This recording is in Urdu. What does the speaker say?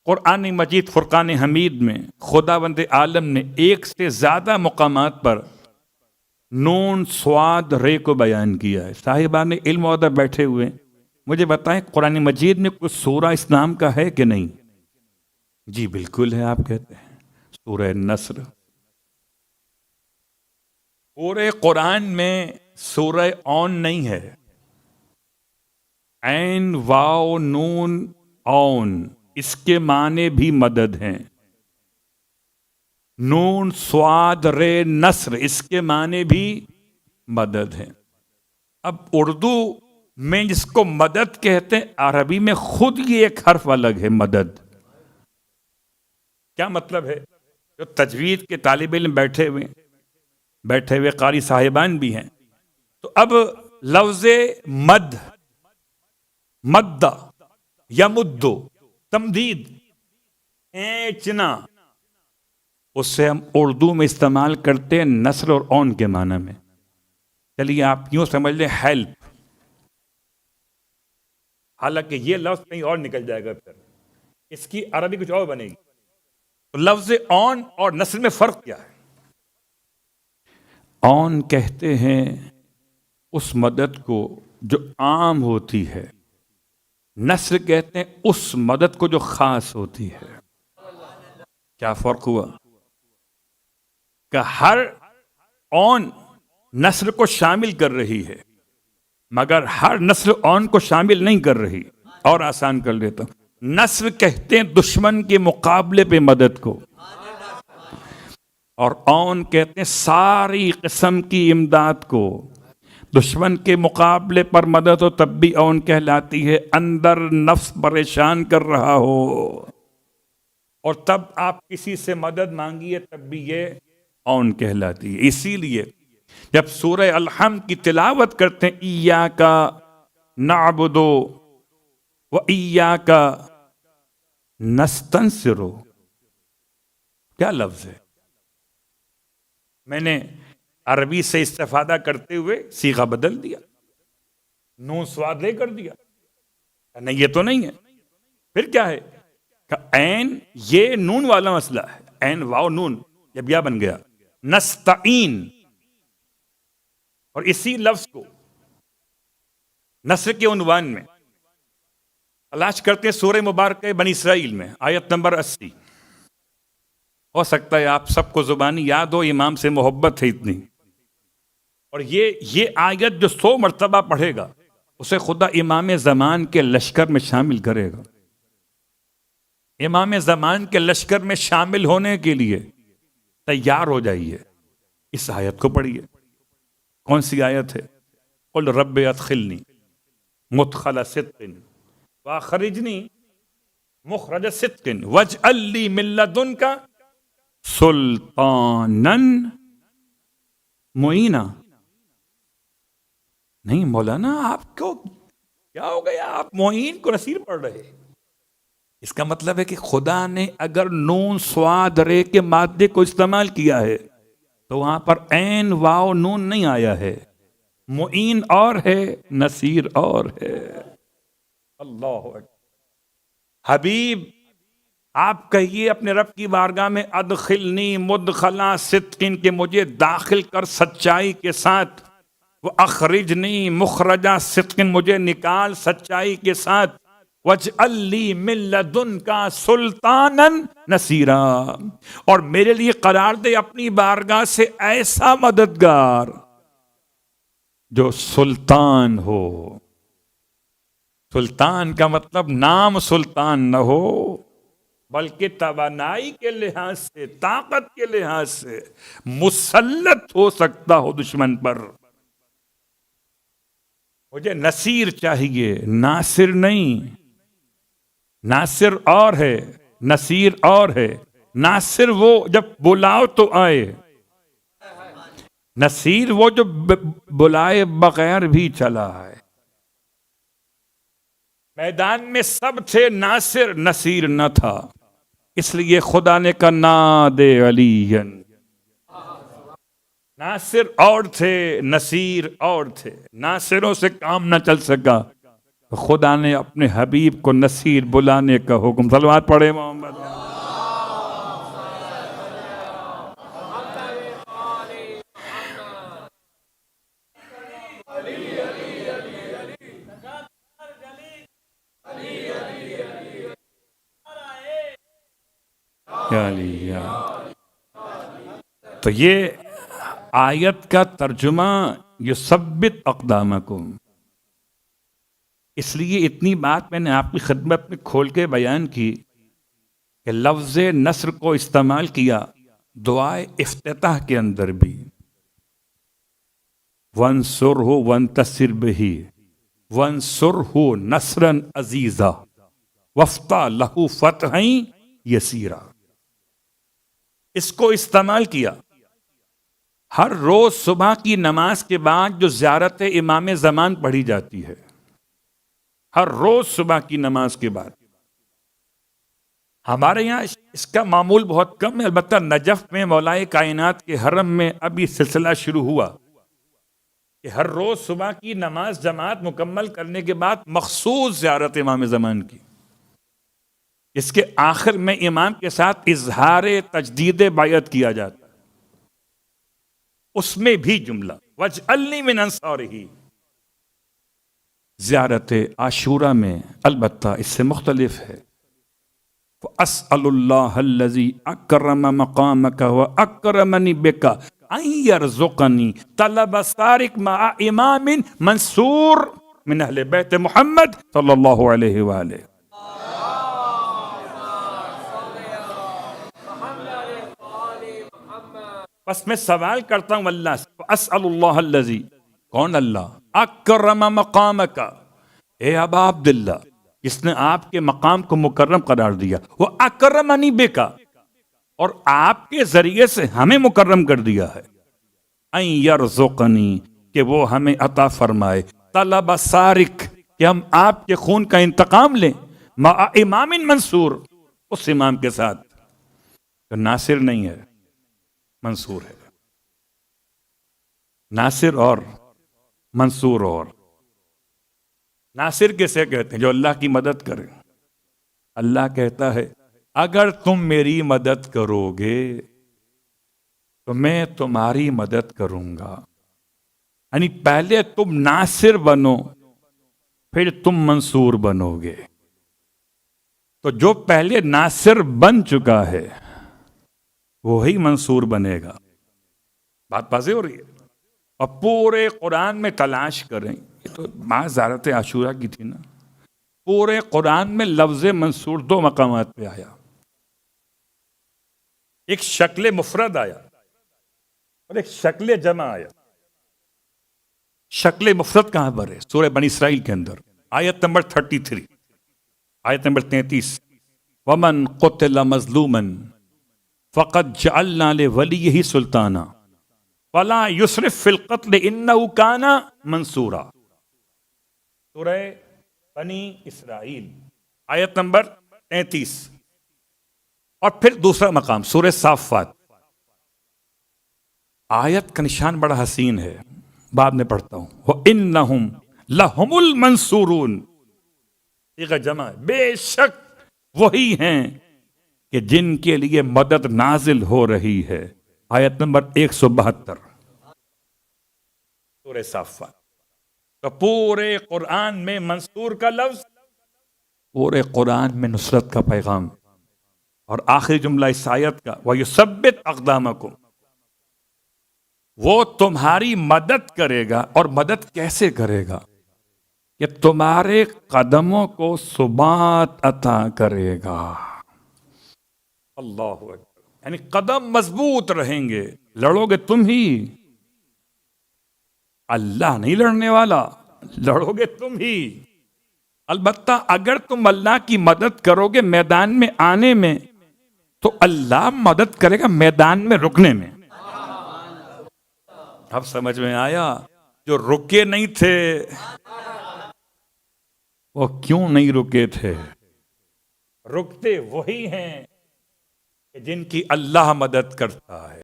قرآن مجید فرقان حمید میں خداوند عالم نے ایک سے زیادہ مقامات پر نون صاد رے کو بیان کیا ہے۔ صاحبان علم و ادب بیٹھے ہوئے، مجھے بتائیں قرآن مجید میں کچھ سورہ اس نام کا ہے کہ نہیں؟ جی بالکل ہے، آپ کہتے ہیں سورہ نصر۔ پورے قرآن میں سورہ اون نہیں ہے، عین واو نون اون، اس کے معنی بھی مدد ہیں۔ نون صاد رے نصر، اس کے معنی بھی مدد ہیں۔ اب اردو میں جس کو مدد کہتے ہیں، عربی میں خود یہ ایک حرف الگ ہے، مدد۔ کیا مطلب ہے؟ جو تجوید کے طالب علم بیٹھے ہوئے قاری صاحبان بھی ہیں، تو اب لفظ مد، مدہ یا مدو، تمدید، اینچنا، اس سے ہم اردو میں استعمال کرتے ہیں نصر اور اون کے معنی میں۔ چلیے آپ یوں سمجھ لیں ہیلپ، حالانکہ یہ لفظ کہیں اور نکل جائے گا، پھر اس کی عربی کچھ اور بنے گی۔ تو لفظ اون اور نصر میں فرق کیا ہے؟ اون کہتے ہیں اس مدد کو جو عام ہوتی ہے، نصر کہتے ہیں اس مدد کو جو خاص ہوتی ہے۔ کیا فرق ہوا؟ کہ ہر اون نصر کو شامل کر رہی ہے، مگر ہر نصر اون کو شامل نہیں کر رہی۔ اور آسان کر لیتا ہوں، نصر کہتے ہیں دشمن کے مقابلے پہ مدد کو، اور اون کہتے ہیں ساری قسم کی امداد کو۔ دشمن کے مقابلے پر مدد ہو تب بھی اون کہلاتی ہے، اندر نفس پریشان کر رہا ہو اور تب آپ کسی سے مدد مانگیے تب بھی یہ اون کہلاتی ہے۔ اسی لیے جب سورہ الحمد کی تلاوت کرتے ہیں، ایاک نعبد و ایاک نستنصر، کیا لفظ ہے؟ میں نے عربی سے استفادہ کرتے ہوئے صیغہ بدل دیا، نون صاد لے کر دیا۔ نہیں یہ تو نہیں ہے، پھر کیا ہے؟ کہ عین، یہ نون والا مسئلہ ہے، عین واو نون جب یا بن گیا، نستعین، اور اسی لفظ کو نصر کے عنوان میں تلاش کرتے ہیں سورہ مبارکہ بنی اسرائیل میں، آیت نمبر 80۔ ہو سکتا ہے آپ سب کو زبانی یاد ہو، امام سے محبت ہے اتنی، اور یہ آیت جو 100 مرتبہ پڑھے گا اسے خدا امام زمان کے لشکر میں شامل کرے گا۔ امام زمان کے لشکر میں شامل ہونے کے لیے تیار ہو جائیے۔ اس آیت کو پڑھیے۔ کون سی آیت ہے؟ قل رب ادخلنی مدخل صدق واخرجنی مخرج صدق واجعل لی من لدنک سلطانا معینا۔ نہیں مولانا آپ کو کیا ہو گیا، آپ معین کو نصیر پڑھ رہے؟ اس کا مطلب ہے کہ خدا نے اگر نون صاد رے کے مادے کو استعمال کیا ہے تو وہاں پر عین واو نون نہیں آیا ہے، معین اور ہے، نصیر اور ہے۔ اللہ اکبر۔ حبیب آپ کہیے اپنے رب کی بارگاہ میں، ادخلنی مدخلا صدق، کہ مجھے داخل کر سچائی کے ساتھ، وہ اخرجنی مخرجہ صدق، مجھے نکال سچائی کے ساتھ، وَاجْعَلْ لِي مِن لَدُنْكَ سُلْطَانًا نَصِيرًا، اور میرے لیے قرار دے اپنی بارگاہ سے ایسا مددگار جو سلطان ہو۔ سلطان کا مطلب نام سلطان نہ ہو، بلکہ توانائی کے لحاظ سے، طاقت کے لحاظ سے مسلط ہو سکتا ہو دشمن پر۔ مجھے نصیر چاہیے، ناصر نہیں۔ ناصر اور ہے، نصیر اور ہے۔ ناصر وہ جب بلاؤ تو آئے، نصیر وہ جو بلائے بغیر بھی چلا ہے۔ میدان میں سب تھے، ناصر نصیر نہ تھا، اس لیے خدا نے کہا نادے علی۔ ناصر اور تھے، نصیر اور تھے۔ ناصروں سے کام نہ چل سکا، خدا نے اپنے حبیب کو نصیر بلانے کا حکم، صلوات پڑھے محمد۔ تو یہ آیت کا ترجمہ یثبت اقدامکم، اس لیے اتنی بات میں نے آپ کی خدمت میں کھول کے بیان کی کہ لفظ نصر کو استعمال کیا دعائے افتتاح کے اندر بھی، وَانْصُرْهُ وَانْتَصِرْ بِهِ وَانْصُرْهُ نَصْرًا عَزِيزًا وَافْتَحْ لَهُ فَتْحًا يَسِيرًا، اس کو استعمال کیا ہر روز صبح کی نماز کے بعد جو زیارت امام زمان پڑھی جاتی ہے، ہر روز صبح کی نماز کے بعد۔ ہمارے یہاں اس کا معمول بہت کم ہے، البتہ نجف میں مولائے کائنات کے حرم میں اب یہ سلسلہ شروع ہوا کہ ہر روز صبح کی نماز جماعت مکمل کرنے کے بعد مخصوص زیارت امام زمان کی، اس کے آخر میں امام کے ساتھ اظہار تجدید بیعت کیا جاتا ہے، اس میں بھی جملہ وَاجْعَلْنِي مِنْ أَنصَارِهِ۔ زیارت عاشورہ میں البتہ اس سے مختلف ہے، وَأَسْأَلُ اللَّهَ الَّذِي أَكْرَمَ مَقَامَكَ وَأَكْرَمَنِي بِكَ أَن يَرْزُقَنِي طَلَبَ سَارِقٍ مَعَ إِمَامٍ مَنْصُورٍ من اہل بیت محمد صلی اللہ علیہ وآلہ۔ بس میں سوال کرتا ہوں اللہ سے، اسأل اللہ الذی، کون اللہ؟ اکرم مقامک، اے ابا عبداللہ، جس نے آپ کے مقام کو مکرم قرار دیا، وہ اکرمنی بکا، اور آپ کے ذریعے سے ہمیں مکرم کر دیا ہے، ان یرزقنی، کہ وہ ہمیں عطا فرمائے، طلب سارق، کہ ہم آپ کے خون کا انتقام لیں، مع امام منصور، اس امام کے ساتھ تو ناصر نہیں ہے، منصور ہے۔ ناصر اور منصور اور، ناصر کسے کہتے ہیں؟ جو اللہ کی مدد کرے۔ اللہ کہتا ہے اگر تم میری مدد کرو گے تو میں تمہاری مدد کروں گا، یعنی پہلے تم ناصر بنو پھر تم منصور بنو گے۔ تو جو پہلے ناصر بن چکا ہے وہی منصور بنے گا۔ بات واضح ہو رہی ہے؟ اور پورے قرآن میں تلاش کریں، یہ تو زیارت عاشورہ کی تھی نا، پورے قرآن میں لفظ منصور 2 مقامات پہ آیا، ایک شکل مفرد آیا اور ایک شکل جمع آیا۔ شکل مفرد کہاں پر ہے؟ سورہ بنی اسرائیل کے اندر، آیت نمبر 33، آیت نمبر 33، وَمَنْ قُتِلَ مَظْلُومًا فَقَدْ جَعَلْنَا لِوَلِيِّهِ سُلْطَانًا وَلَا يُسْرِفْ فِي الْقَتْلِ إِنَّهُ كَانَ مَنْصُورًا۔ سورہ بنی اسرائیل آیت نمبر 33، اور پھر دوسرا مقام سورہ صافات، آیت کا نشان بڑا حسین ہے، بعد میں پڑھتا ہوں، وَإِنَّهُمْ لَهُمُ الْمَنْصُورُونَ، یہ جمع، بے شک وہی ہیں کہ جن کے لیے مدد نازل ہو رہی ہے۔ آیت نمبر 172 سورہ صافات۔ تو پورے قرآن میں منصور کا لفظ، پورے قرآن میں نصرت کا پیغام، اور آخری جملہ اس آیت کا وَيُثَبِّتْ أَقْدَامَكُمْ، وہ تمہاری مدد کرے گا، اور مدد کیسے کرے گا؟ کہ تمہارے قدموں کو ثبات عطا کرے گا۔ اللہ اکبر، یعنی قدم مضبوط رہیں گے، لڑو گے تم ہی، اللہ نہیں لڑنے والا، لڑو گے تم ہی۔ البتہ اگر تم اللہ کی مدد کرو گے میدان میں آنے میں تو اللہ مدد کرے گا میدان میں رکنے میں۔ اب سمجھ میں آیا؟ جو رکے نہیں تھے وہ کیوں نہیں رکے تھے؟ رکتے وہی ہیں کہ جن کی اللہ مدد کرتا ہے۔